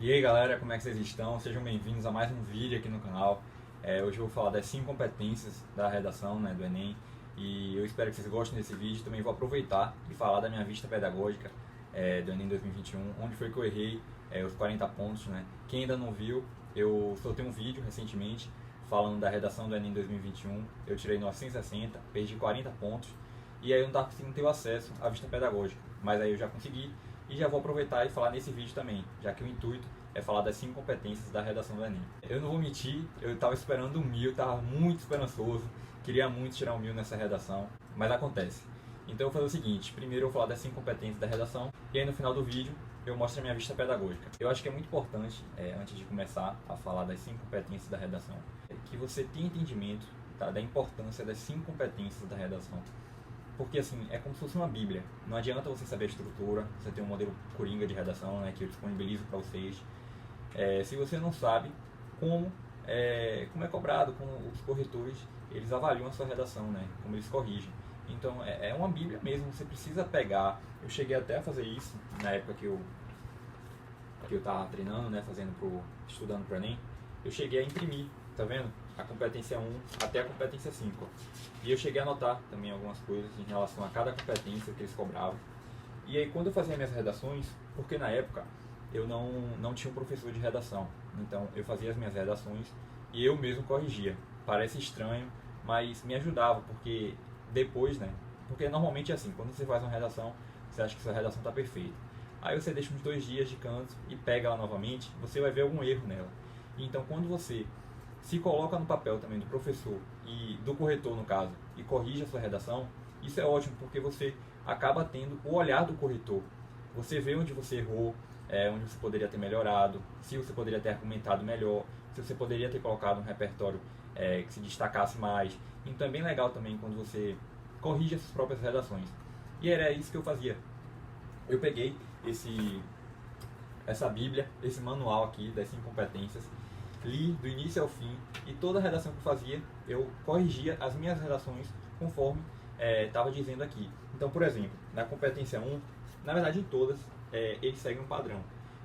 E aí galera, como é que vocês estão? Sejam bem-vindos a mais um vídeo aqui no canal. Hoje eu vou falar das 5 competências da redação, do Enem. E eu espero que vocês gostem desse vídeo. Também vou aproveitar e falar da minha vista pedagógica do Enem 2021, onde foi que eu errei os 40 pontos. Quem ainda não viu, eu soltei um vídeo recentemente falando da redação do Enem 2021. Eu tirei 960, perdi 40 pontos. E aí eu não estava conseguindo ter o acesso à vista pedagógica. Mas aí eu já consegui. E já vou aproveitar e falar nesse vídeo também, já que o intuito é falar das 5 competências da redação do Enem. Eu não vou mentir, eu estava esperando 1000, estava muito esperançoso, queria muito tirar 1000 nessa redação, mas acontece. Então eu vou fazer o seguinte, primeiro eu vou falar das 5 competências da redação, e aí no final do vídeo eu mostro a minha vista pedagógica. Eu acho que é muito importante, antes de começar a falar das 5 competências da redação, que você tenha entendimento da importância das 5 competências da redação. Porque assim, é como se fosse uma bíblia. Não adianta você saber a estrutura, você tem um modelo coringa de redação, que eu disponibilizo para vocês. Se você não sabe como é cobrado, como os corretores eles avaliam a sua redação, como eles corrigem. Então é uma bíblia mesmo, você precisa pegar. Eu cheguei até a fazer isso na época que eu estava treinando, estudando para o Enem. Eu cheguei a imprimir, tá vendo? A competência 1 até a competência 5. E eu cheguei a anotar também algumas coisas em relação a cada competência que eles cobravam. E aí quando eu fazia minhas redações, porque na época eu não tinha um professor de redação, então eu fazia as minhas redações e eu mesmo corrigia. Parece estranho, mas me ajudava, porque depois, porque normalmente é assim, quando você faz uma redação, você acha que sua redação está perfeita. Aí você deixa uns 2 dias de canto e pega ela novamente, você vai ver algum erro nela. E então quando você se coloca no papel também do professor e do corretor, no caso, e corrige a sua redação, isso é ótimo, porque você acaba tendo o olhar do corretor. Você vê onde você errou, onde você poderia ter melhorado, se você poderia ter argumentado melhor, se você poderia ter colocado um repertório que se destacasse mais. Então é bem legal também quando você corrige as suas próprias redações. E era isso que eu fazia. Eu peguei essa bíblia, esse manual aqui das 5 competências, li do início ao fim, e toda a redação que eu fazia, eu corrigia as minhas redações conforme estava dizendo aqui. Então, por exemplo, na competência 1, na verdade em todas, eles seguem um padrão.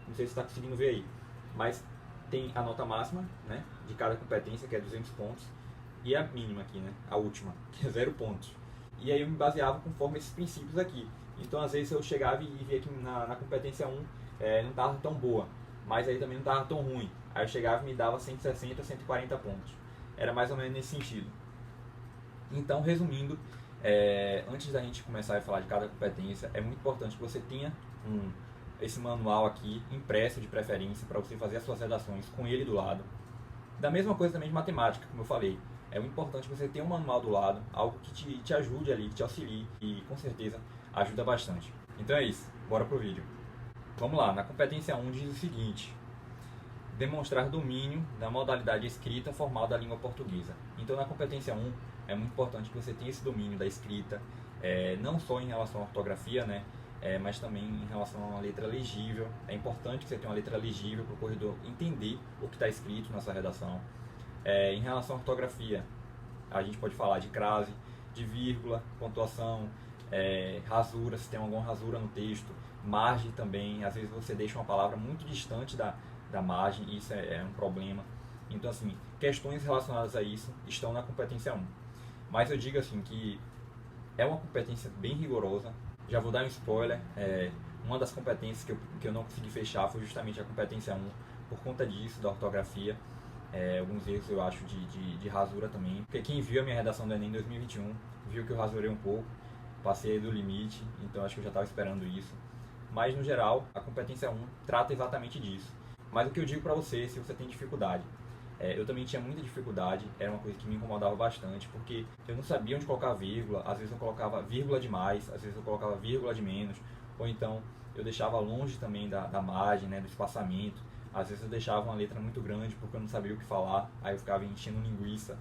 Não sei se você está conseguindo ver aí, mas tem a nota máxima de cada competência, que é 200 pontos, e a mínima aqui, a última, que é 0 pontos. E aí eu me baseava conforme esses princípios aqui. Então, às vezes eu chegava e via que na competência 1 não estava tão boa, mas aí também não estava tão ruim. Aí eu chegava e me dava 160, 140 pontos. Era mais ou menos nesse sentido. Então, resumindo, antes da gente começar a falar de cada competência, é muito importante que você tenha esse manual aqui impresso de preferência para você fazer as suas redações com ele do lado. Da mesma coisa também de matemática, como eu falei. É muito importante que você tenha um manual do lado, algo que te ajude ali, que te auxilie e com certeza ajuda bastante. Então é isso, bora pro vídeo. Vamos lá, na competência 1 diz o seguinte: demonstrar domínio da modalidade escrita formal da língua portuguesa. Então na competência 1 é muito importante que você tenha esse domínio da escrita, não só em relação à ortografia, mas também em relação a uma letra legível. É importante que você tenha uma letra legível para o corredor entender o que está escrito na sua redação. Em relação à ortografia, a gente pode falar de crase, de vírgula, pontuação, rasura, se tem alguma rasura no texto, margem também. Às vezes você deixa uma palavra muito distante da margem, e isso é um problema. Então, assim, questões relacionadas a isso estão na competência 1. Mas eu digo assim que é uma competência bem rigorosa. Já vou dar um spoiler, uma das competências que eu não consegui fechar foi justamente a competência 1, por conta disso, da ortografia. Alguns erros eu acho de rasura também, porque quem viu a minha redação do Enem 2021 viu que eu rasurei um pouco, passei do limite, então acho que eu já estava esperando isso. Mas no geral, a competência 1 trata exatamente disso. Mas o que eu digo para você, se você tem dificuldade, eu também tinha muita dificuldade, era uma coisa que me incomodava bastante, porque eu não sabia onde colocar vírgula, às vezes eu colocava vírgula demais, às vezes eu colocava vírgula de menos, ou então eu deixava longe também da margem, do espaçamento. Às vezes eu deixava uma letra muito grande porque eu não sabia o que falar, aí eu ficava enchendo linguiça.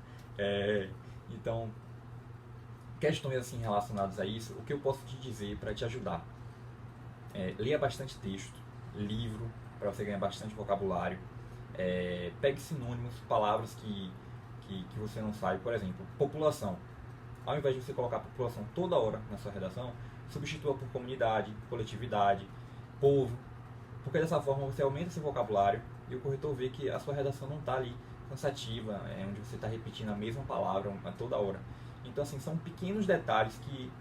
Então, questões assim relacionadas a isso, o que eu posso te dizer para te ajudar? Leia bastante texto, livro, para você ganhar bastante vocabulário. Pegue sinônimos, palavras que você não sabe. Por exemplo, população. Ao invés de você colocar população toda hora na sua redação, substitua por comunidade, coletividade, povo. porque dessa forma você aumenta seu vocabulário e o corretor vê que a sua redação não está ali cansativa, onde você está repetindo a mesma palavra a toda hora. Então, assim, são pequenos detalhes que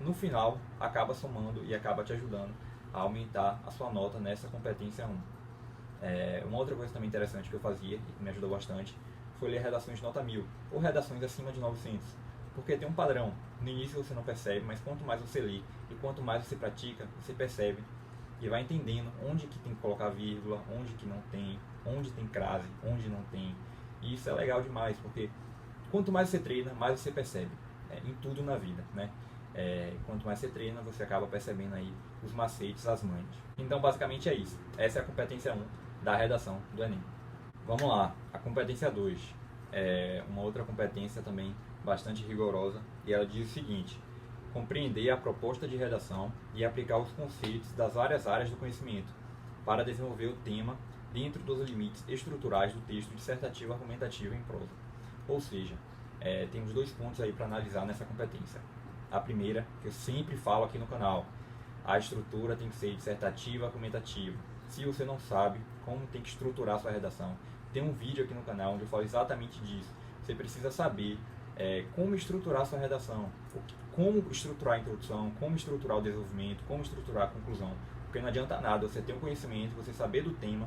no final acaba somando e acaba te ajudando a aumentar a sua nota nessa competência 1. Uma outra coisa também interessante que eu fazia e que me ajudou bastante foi ler redações de nota 1000 ou redações acima de 900, porque tem um padrão. No início você não percebe, mas quanto mais você lê e quanto mais você pratica, você percebe e vai entendendo onde que tem que colocar vírgula, onde que não tem, onde tem crase, onde não tem. E isso é legal demais, porque quanto mais você treina, mais você percebe, em tudo na vida, né? Quanto mais você treina, você acaba percebendo aí os macetes, as manhas. Então, basicamente é isso. Essa é a competência 1 da redação do Enem. Vamos lá, a competência 2 é uma outra competência também bastante rigorosa, e ela diz o seguinte: compreender a proposta de redação e aplicar os conceitos das várias áreas do conhecimento para desenvolver o tema dentro dos limites estruturais do texto dissertativo argumentativo em prosa. Ou seja, temos 2 pontos aí para analisar nessa competência. A primeira, que eu sempre falo aqui no canal, a estrutura tem que ser dissertativa argumentativa. Se você não sabe como tem que estruturar a sua redação, tem um vídeo aqui no canal onde eu falo exatamente disso. Você precisa saber como estruturar a sua redação, como estruturar a introdução, como estruturar o desenvolvimento, como estruturar a conclusão. Porque não adianta nada você ter um conhecimento, você saber do tema,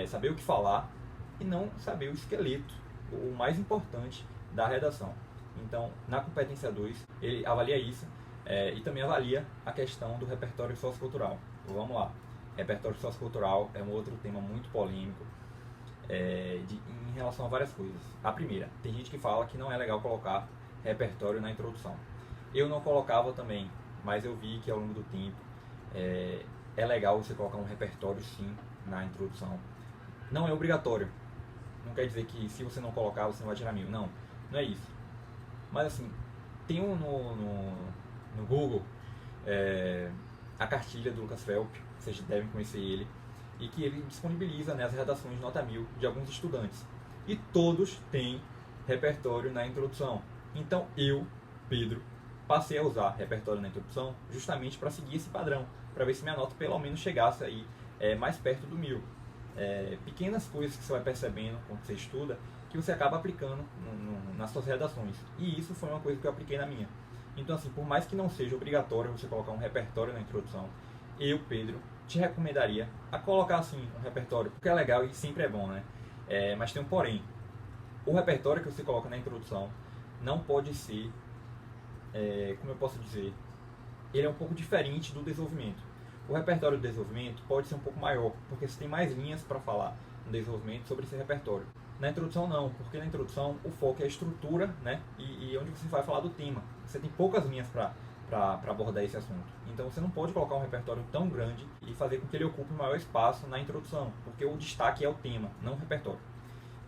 saber o que falar e não saber o esqueleto, o mais importante da redação. Então, na competência 2, ele avalia isso e também avalia a questão do repertório sociocultural. Então, vamos lá. Repertório sociocultural é um outro tema muito polêmico em relação a várias coisas. A primeira, tem gente que fala que não é legal colocar repertório na introdução. Eu não colocava também, mas eu vi que ao longo do tempo é legal você colocar um repertório sim na introdução. Não é obrigatório. Não quer dizer que se você não colocar, você não vai tirar 1000. Não, não é isso. Mas assim, tem no Google a cartilha do Lucas Felp, vocês devem conhecer ele, e que ele disponibiliza as redações de nota 1000 de alguns estudantes. E todos têm repertório na introdução. Então eu, Pedro, passei a usar repertório na introdução justamente para seguir esse padrão, para ver se minha nota pelo menos chegasse aí mais perto do 1000. Pequenas coisas que você vai percebendo quando você estuda, que você acaba aplicando nas suas redações. E isso foi uma coisa que eu apliquei na minha. Então, assim, por mais que não seja obrigatório você colocar um repertório na introdução, eu, Pedro, te recomendaria a colocar, assim, um repertório, porque é legal e sempre é bom, né? Mas tem um porém. O repertório que você coloca na introdução não pode ser, como eu posso dizer, ele é um pouco diferente do desenvolvimento. O repertório do desenvolvimento pode ser um pouco maior, porque você tem mais linhas para falar no desenvolvimento sobre esse repertório. Na introdução não, porque na introdução o foco é a estrutura, né? E onde você vai falar do tema. Você tem poucas linhas para abordar esse assunto. Então você não pode colocar um repertório tão grande e fazer com que ele ocupe um maior espaço na introdução, porque o destaque é o tema, não o repertório.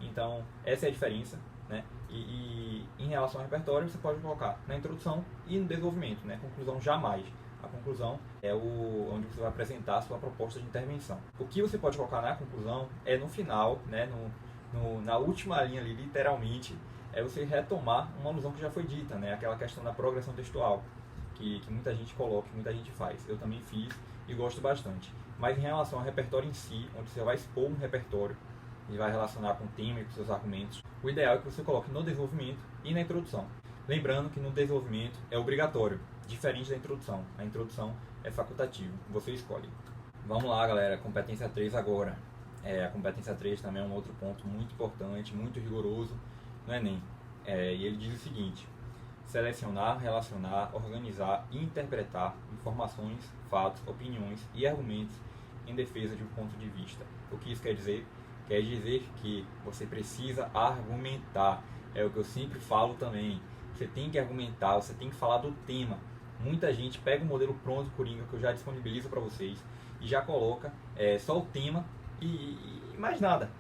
Então essa é a diferença, né? E em relação ao repertório você pode colocar na introdução e no desenvolvimento, né? Conclusão jamais. A conclusão é onde você vai apresentar a sua proposta de intervenção. O que você pode colocar na conclusão é no final, né? Na última linha ali, literalmente, é você retomar uma alusão que já foi dita, né? Aquela questão da progressão textual, que muita gente coloca, que muita gente faz. Eu também fiz e gosto bastante. Mas em relação ao repertório em si, onde você vai expor um repertório e vai relacionar com o tema e com seus argumentos, o ideal é que você coloque no desenvolvimento e na introdução. Lembrando que no desenvolvimento é obrigatório, diferente da introdução. A introdução é facultativo, você escolhe. Vamos lá, galera, competência 3 agora. A competência 3 também é um outro ponto muito importante, muito rigoroso no Enem. E ele diz o seguinte: selecionar, relacionar, organizar e interpretar informações, fatos, opiniões e argumentos em defesa de um ponto de vista. O que isso quer dizer? Quer dizer que você precisa argumentar. É o que eu sempre falo também. Você tem que argumentar, você tem que falar do tema. Muita gente pega o modelo pronto Coringa, que eu já disponibilizo para vocês, e já coloca só o tema e mais nada.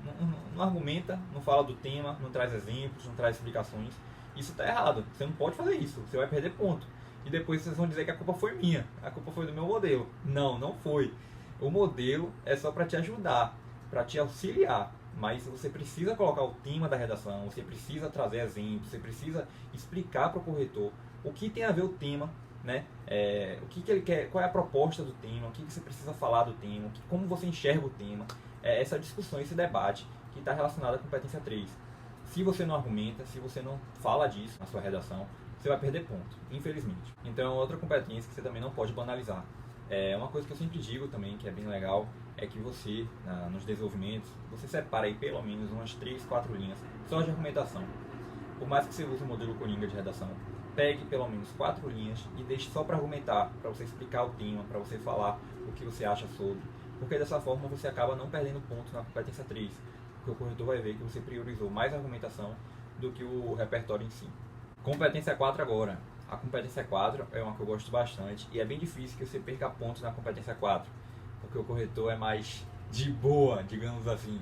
Não argumenta, não fala do tema, não traz exemplos, não traz explicações. Isso está errado. Você não pode fazer isso. Você vai perder ponto. E depois vocês vão dizer que a culpa foi minha. A culpa foi do meu modelo. Não, não foi. O modelo é só para te ajudar, para te auxiliar. Mas você precisa colocar o tema da redação, você precisa trazer exemplos, você precisa explicar para o corretor o que tem a ver o tema né? O que ele quer, qual é a proposta do tema, o que você precisa falar do tema, como você enxerga o tema. Essa discussão, esse debate que está relacionado à competência 3. Se você não argumenta, se você não fala disso na sua redação, você vai perder ponto, infelizmente. Então, outra competência que você também não pode banalizar. Uma coisa que eu sempre digo também, que é bem legal, é que você, nos desenvolvimentos, você separa aí pelo menos umas 3, 4 linhas só de argumentação. Por mais que você use o modelo Coringa de redação, pegue pelo menos 4 linhas e deixe só para argumentar, para você explicar o tema, para você falar o que você acha sobre. Porque dessa forma você acaba não perdendo ponto na competência 3, porque o corretor vai ver que você priorizou mais a argumentação do que o repertório em si. Competência 4 agora. A competência 4 é uma que eu gosto bastante e é bem difícil que você perca pontos na competência 4, porque o corretor é mais de boa, digamos assim.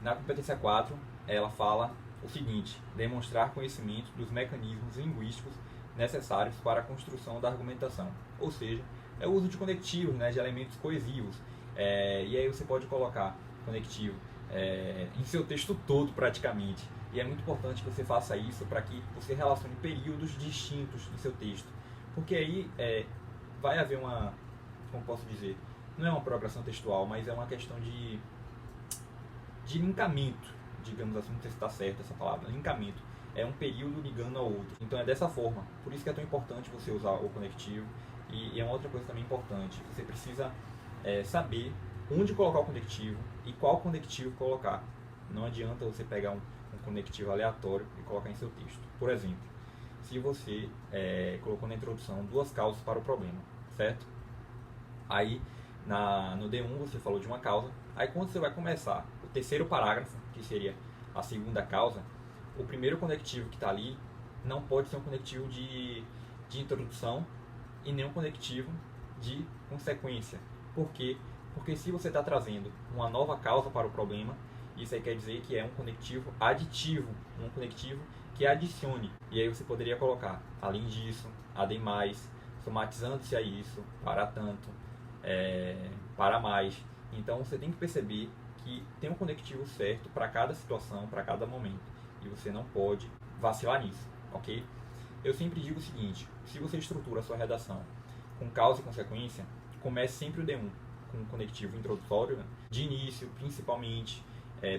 Na competência 4, ela fala o seguinte: demonstrar conhecimento dos mecanismos linguísticos necessários para a construção da argumentação. Ou seja, é o uso de conectivos, né, de elementos coesivos. E aí você pode colocar conectivo em seu texto todo praticamente. E é muito importante que você faça isso para que você relacione períodos distintos do seu texto. Porque aí vai haver uma, como posso dizer, não é uma progressão textual, mas é uma questão de linkamento, digamos assim, não sei se está certa essa palavra, linkamento. É um período ligando ao outro. Então é dessa forma. Por isso que é tão importante você usar o conectivo. E é uma outra coisa também importante. Você precisa saber onde colocar o conectivo e qual conectivo colocar. Não adianta você pegar um conectivo aleatório e colocar em seu texto. Por exemplo, se você colocou na introdução 2 causas para o problema, certo? Aí no D1 você falou de uma causa. Aí quando você vai começar o terceiro parágrafo, que seria a segunda causa, o primeiro conectivo que está ali não pode ser um conectivo de introdução e nem um conectivo de consequência. Por quê? Porque se você está trazendo uma nova causa para o problema, isso aí quer dizer que é um conectivo aditivo, um conectivo que adicione. E aí você poderia colocar, além disso, ademais, somatizando-se a isso, para tanto, para mais. Então você tem que perceber que tem um conectivo certo para cada situação, para cada momento. E você não pode vacilar nisso, ok? Eu sempre digo o seguinte: se você estrutura a sua redação com causa e consequência, comece sempre o D1 com um conectivo introdutório, né, de início, principalmente,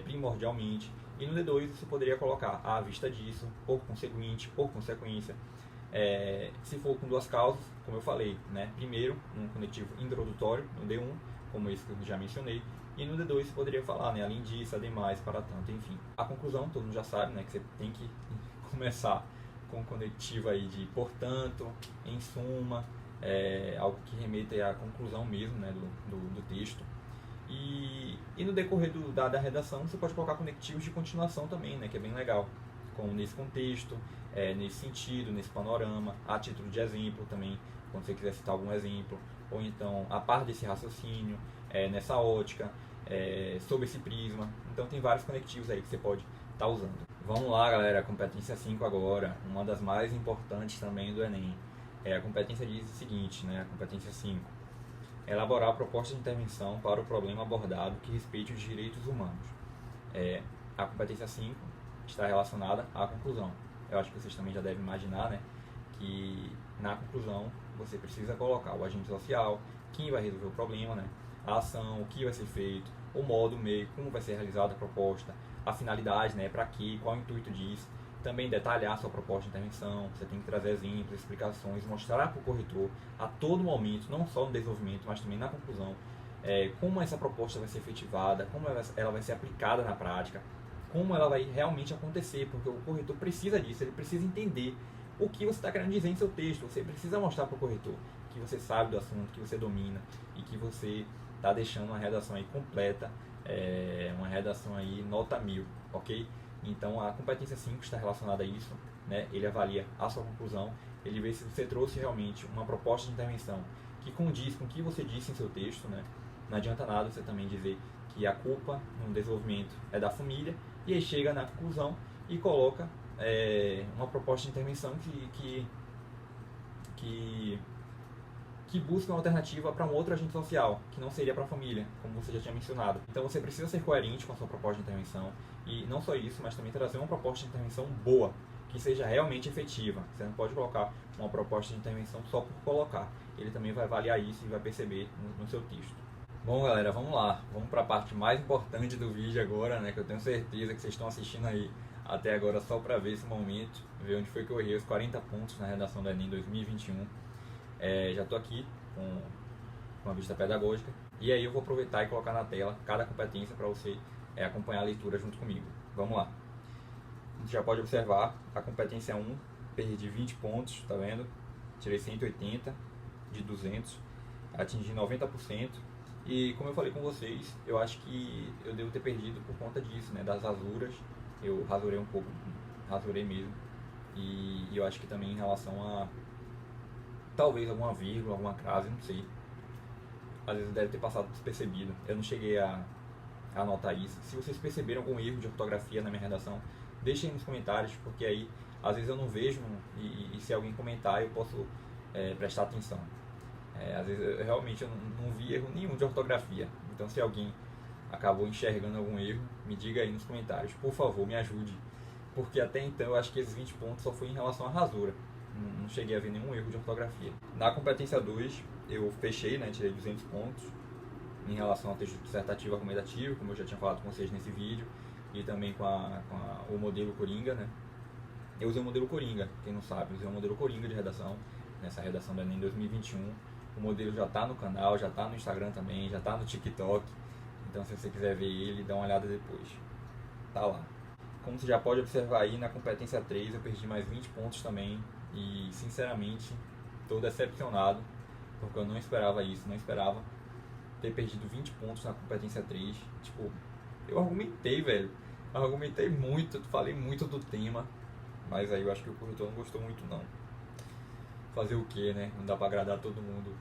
primordialmente, e no D2 você poderia colocar à vista disso, por conseguinte, por consequência. Se for com 2 causas, como eu falei, né, primeiro um conectivo introdutório no D1, como esse que eu já mencionei, e no D2 você poderia falar, né, além disso, ademais, para tanto, enfim. A conclusão, todo mundo já sabe, né, que você tem que começar com um conectivo aí de portanto, em suma, algo que remeta à conclusão mesmo, né, do texto. E no decorrer da redação você pode colocar conectivos de continuação também, né, que é bem legal, como nesse contexto, nesse sentido, nesse panorama, a título de exemplo também, quando você quiser citar algum exemplo, ou então a par desse raciocínio, nessa ótica, sob esse prisma. Então tem vários conectivos aí que você pode estar usando. Vamos lá, galera, competência 5 agora, uma das mais importantes também do Enem. A competência diz o seguinte, né, a competência 5: elaborar a proposta de intervenção para o problema abordado que respeite os direitos humanos. A competência 5 está relacionada à conclusão. Eu acho que vocês também já devem imaginar, né, que na conclusão você precisa colocar o agente social, quem vai resolver o problema, né, a ação, o que vai ser feito, o modo, o meio, como vai ser realizada a proposta, a finalidade, né, para quê, qual é o intuito disso. Também detalhar a sua proposta de intervenção, você tem que trazer exemplos, explicações, mostrar para o corretor a todo momento, não só no desenvolvimento, mas também na conclusão, como essa proposta vai ser efetivada, como ela vai ser aplicada na prática, como ela vai realmente acontecer, porque o corretor precisa disso, ele precisa entender o que você está querendo dizer em seu texto. Você precisa mostrar para o corretor que você sabe do assunto, que você domina e que você está deixando uma redação aí completa, uma redação aí nota 1000, ok? Então a competência 5 está relacionada a isso, né? Ele avalia a sua conclusão, ele vê se você trouxe realmente uma proposta de intervenção que condiz com o que você disse em seu texto, né? Não adianta nada você também dizer que a culpa no desenvolvimento é da família e aí chega na conclusão e coloca uma proposta de intervenção que busca uma alternativa para um outro agente social, que não seria para a família, como você já tinha mencionado. Então você precisa ser coerente com a sua proposta de intervenção, e não só isso, mas também trazer uma proposta de intervenção boa, que seja realmente efetiva. Você não pode colocar uma proposta de intervenção só por colocar. Ele também vai avaliar isso e vai perceber no seu texto. Bom, galera, vamos lá. Vamos para a parte mais importante do vídeo agora, né? Que eu tenho certeza que vocês estão assistindo aí até agora só para ver esse momento, ver onde foi que eu errei os 40 pontos na redação do Enem 2021. Já estou aqui com a vista pedagógica. E aí eu vou aproveitar e colocar na tela cada competência para você acompanhar a leitura junto comigo. Vamos lá. Você já pode observar a competência 1, perdi 20 pontos, tá vendo? Tirei 180 de 200, atingi 90%. E como eu falei com vocês, eu acho que eu devo ter perdido por conta disso, né? Das rasuras. Eu rasurei um pouco, rasurei mesmo. E eu acho que também em relação a talvez alguma vírgula, alguma crase, não sei. Às vezes deve ter passado despercebido. Eu não cheguei a anotar isso. Se vocês perceberam algum erro de ortografia na minha redação, deixem aí nos comentários, porque aí às vezes eu não vejo e se alguém comentar eu posso prestar atenção. Às vezes eu realmente não vi erro nenhum de ortografia. Então se alguém acabou enxergando algum erro, me diga aí nos comentários. Por favor, me ajude. Porque até então eu acho que esses 20 pontos só foi em relação à rasura. Não cheguei a ver nenhum erro de ortografia. Na competência 2, eu fechei, né, tirei 200 pontos em relação ao texto dissertativo argumentativo, como eu já tinha falado com vocês nesse vídeo, e também com o modelo Coringa, né? Eu usei o modelo Coringa, quem não sabe, eu usei o modelo Coringa de redação, nessa redação do Enem 2021. O modelo já está no canal, já está no Instagram também, já está no TikTok, então se você quiser ver ele, dá uma olhada depois. Tá lá. Como você já pode observar aí, na competência 3 eu perdi mais 20 pontos também, e sinceramente estou decepcionado, porque eu não esperava isso, não esperava ter perdido 20 pontos na competência 3. Tipo, eu argumentei, velho, argumentei muito, falei muito do tema, mas aí eu acho que o corretor não gostou muito não. Fazer o que, né? Não dá pra agradar todo mundo.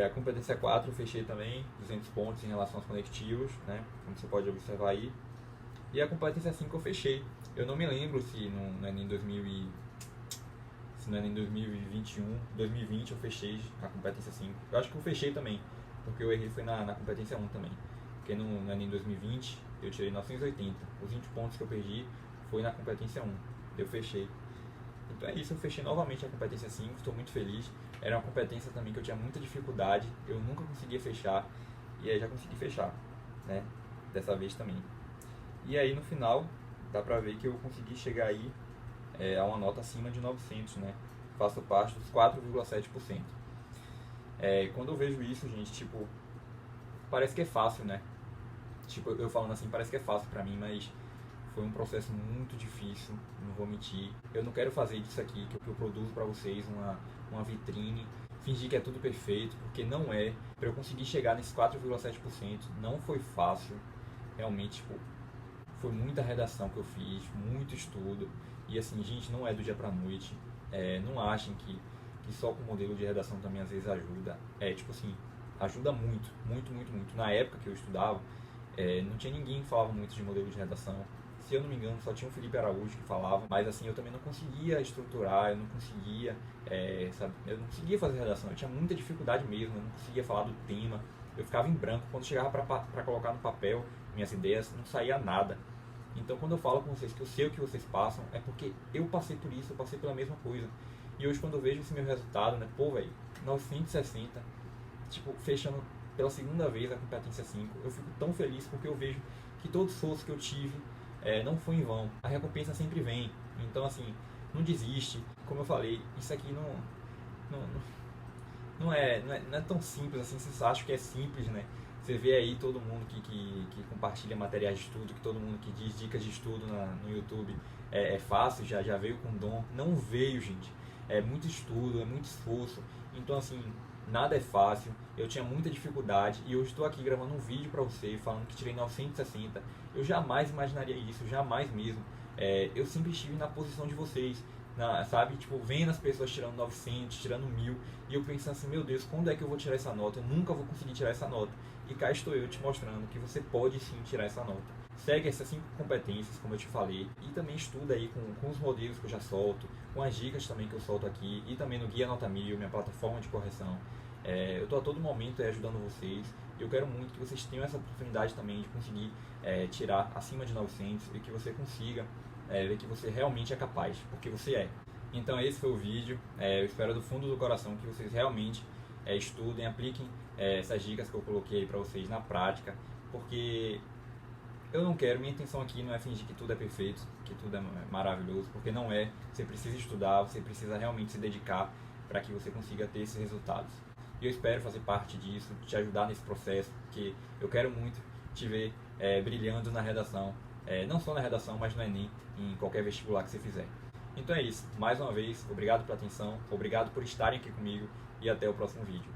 A competência 4 eu fechei também 200 pontos em relação aos conectivos, né? Como você pode observar aí. E a competência 5 eu fechei. Eu não me lembro se não é nem 2021, 2020 eu fechei a competência 5. Eu acho que eu fechei também, porque eu errei foi na competência 1 também. Porque no Enem 2020 eu tirei 980. Os 20 pontos que eu perdi foi na competência 1. Eu fechei. Então é isso, eu fechei novamente a competência 5, estou muito feliz. Era uma competência também que eu tinha muita dificuldade, eu nunca conseguia fechar, e aí já consegui fechar, né? Dessa vez também. E aí no final, dá pra ver que eu consegui chegar aí a uma nota acima de 900, né? Faço parte dos 4,7%. Quando eu vejo isso, gente, tipo, parece que é fácil, né? Tipo, eu falando assim, parece que é fácil pra mim, mas foi um processo muito difícil, não vou mentir. Eu não quero fazer disso aqui, que eu produzo pra vocês, uma vitrine, fingir que é tudo perfeito, porque não é. Pra eu conseguir chegar nesses 4,7%, não foi fácil. Realmente, tipo, foi muita redação que eu fiz, muito estudo. E assim, gente, não é do dia pra noite. Não achem que só com o modelo de redação também às vezes ajuda. Tipo assim, ajuda muito, muito, muito, muito. Na época que eu estudava, não tinha ninguém que falava muito de modelo de redação. Se eu não me engano, só tinha o Felipe Araújo que falava, mas assim, eu também não conseguia estruturar, eu não conseguia, eu não conseguia fazer redação, eu tinha muita dificuldade mesmo, eu não conseguia falar do tema, eu ficava em branco, quando chegava para colocar no papel minhas ideias, não saía nada. Então quando eu falo com vocês que eu sei o que vocês passam, é porque eu passei por isso, eu passei pela mesma coisa. E hoje quando eu vejo esse meu resultado, né, pô, velho, 960, tipo, fechando pela segunda vez a competência 5, eu fico tão feliz porque eu vejo que todo esforço que eu tive não foi em vão, a recompensa sempre vem. Então assim, não desiste. Como eu falei, isso aqui não é tão simples assim. Vocês acham que é simples, né? Você vê aí todo mundo que compartilha materiais de estudo, que todo mundo que diz dicas de estudo no YouTube é fácil, já veio com dom. Não veio, gente. É muito estudo, é muito esforço. Então assim, nada é fácil. Eu tinha muita dificuldade e eu estou aqui gravando um vídeo para você falando que tirei 960. Eu jamais imaginaria isso, jamais mesmo. Eu sempre estive na posição de vocês, sabe? Tipo, vendo as pessoas tirando 900, tirando 1000, e eu pensando assim, meu Deus, quando é que eu vou tirar essa nota? Eu nunca vou conseguir tirar essa nota. E cá estou eu te mostrando que você pode sim tirar essa nota. Segue essas 5 competências, como eu te falei, e também estuda aí com os modelos que eu já solto, com as dicas também que eu solto aqui, e também no Guia Nota 1000, minha plataforma de correção. Eu estou a todo momento ajudando vocês. Eu quero muito que vocês tenham essa oportunidade também de conseguir tirar acima de 900 e que você consiga ver que você realmente é capaz, porque você é. Então esse foi o vídeo, eu espero do fundo do coração que vocês realmente estudem, apliquem essas dicas que eu coloquei aí para vocês na prática, porque eu não quero, minha intenção aqui não é fingir que tudo é perfeito, que tudo é maravilhoso, porque não é. Você precisa estudar, você precisa realmente se dedicar para que você consiga ter esses resultados. E eu espero fazer parte disso, te ajudar nesse processo, porque eu quero muito te ver brilhando na redação, não só na redação, mas no Enem, em qualquer vestibular que você fizer. Então é isso, mais uma vez, obrigado pela atenção, obrigado por estarem aqui comigo e até o próximo vídeo.